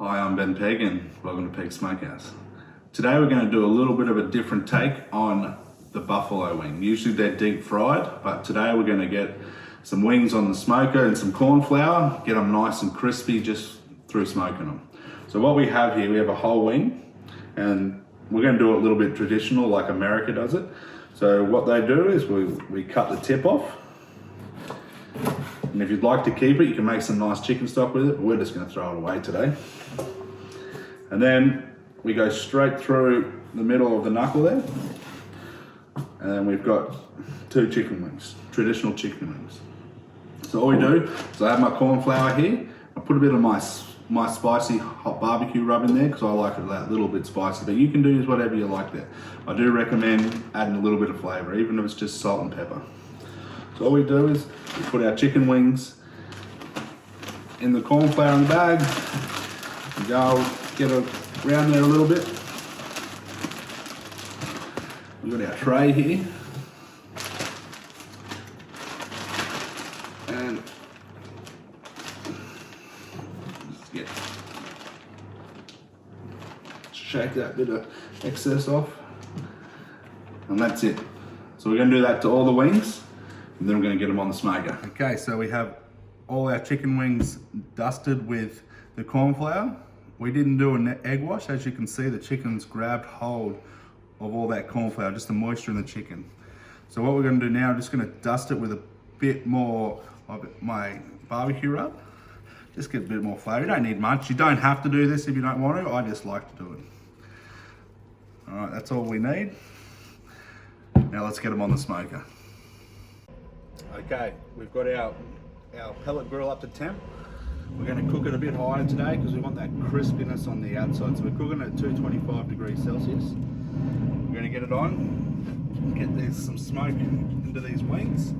Hi, I'm Pegg and welcome to Pegg Smokehouse. Today we're going to do a little bit of a different take on the buffalo wing. Usually they're deep fried, but today we're going to get some wings on the smoker and some corn flour, get them nice and crispy just through smoking them. So what we have here, we have a whole wing, and we're going to do it a little bit traditional like America does it. So what they do is we cut the tip off. And if you'd like to keep it, you can make some nice chicken stock with it, but we're just going to throw it away today. And then we go straight through the middle of the knuckle there. And then we've got 2 chicken wings, traditional chicken wings. So all we do is I have my corn flour here. I put a bit of my spicy hot barbecue rub in there because I like it a little bit spicy, but you can do whatever you like there. I do recommend adding a little bit of flavor, even if it's just salt and pepper. So all we do is we put our chicken wings in the corn flour in the bag. We go get it around there a little bit. We've got our tray here. And shake that bit of excess off. And that's it. So we're going to do that to all the wings. And then we're going to get them on the smoker. Okay, so we have all our chicken wings dusted with the corn flour. We didn't do an egg wash. As you can see, the chicken's grabbed hold of all that corn flour, just the moisture in the chicken. So what we're going to do now, I'm just going to dust it with a bit more of my barbecue rub. Just get a bit more flavor. You don't need much. You don't have to do this if you don't want to. I just like to do it. All right, that's all we need. Now let's get them on the smoker. Okay, we've got our pellet grill up to temp. We're going to cook it a bit higher today because we want that crispiness on the outside. So we're cooking at 225 degrees Celsius. We're going to get it on, get some smoke into these wings.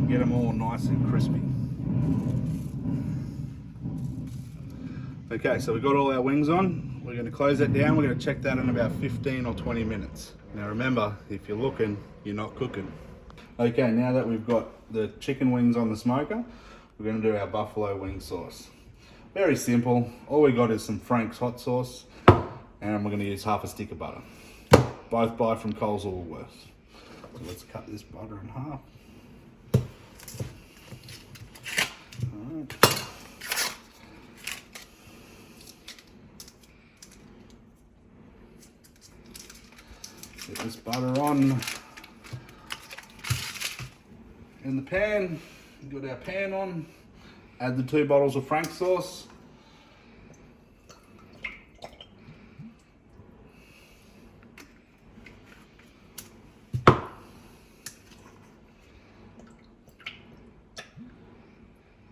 Get them all nice and crispy. Okay, so we've got all our wings on. We're going to close that down. We're going to check that in about 15 or 20 minutes. Now remember, if you're looking, you're not cooking. Okay, now that we've got the chicken wings on the smoker, we're going to do our buffalo wing sauce. Very simple. All we got is some Frank's hot sauce, and we're going to use half a stick of butter. Both buy from Coles or Woolworths. So let's cut this butter in half. All right. Get this butter on in the pan. Got our pan on. Add the 2 bottles of Frank's sauce.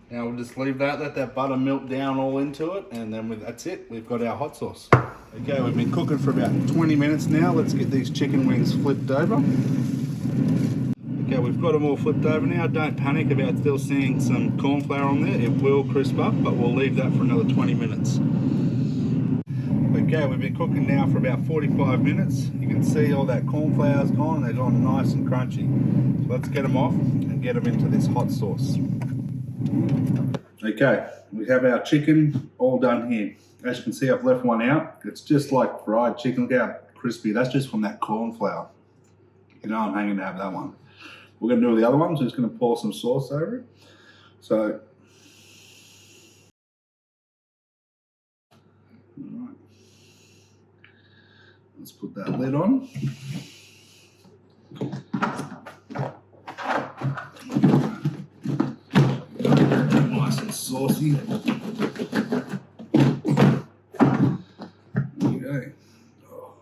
Now we'll just leave that, let that butter melt down all into it, and then that's it. We've got our hot sauce. Okay, we've been cooking for about 20 minutes now. Let's get these chicken wings flipped over. Okay, we've got them all flipped over now. Don't panic about still seeing some corn flour on there. It will crisp up, but we'll leave that for another 20 minutes. Okay, we've been cooking now for about 45 minutes. You can see all that corn flour's gone and they're gone nice and crunchy. So let's get them off and get them into this hot sauce. Okay, we have our chicken all done here. As you can see, I've left one out. It's just like fried chicken. Look how crispy. That's just from that corn flour. You know I'm hanging to have that one. We're going to do the other one, so just going to pour some sauce over it. So, all right. Let's put that lid on. Nice and saucy. Okay. Oh.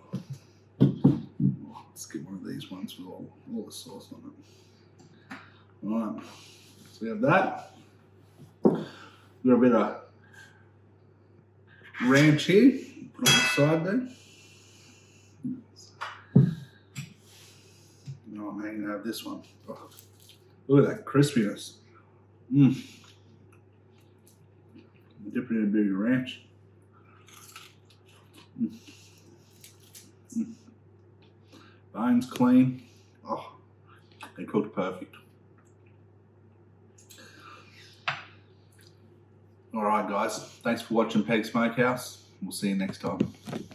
Let's get one of these ones with all the sauce on it. All right, so we have that. We've got a bit of ranch here, put on the side there. Oh, I'm hanging to have this one. Oh, look at that crispiness. Dip it in a bit of ranch. Bones clean. Oh, they cooked perfect. All right, guys. Thanks for watching Pegg Smokehouse. We'll see you next time.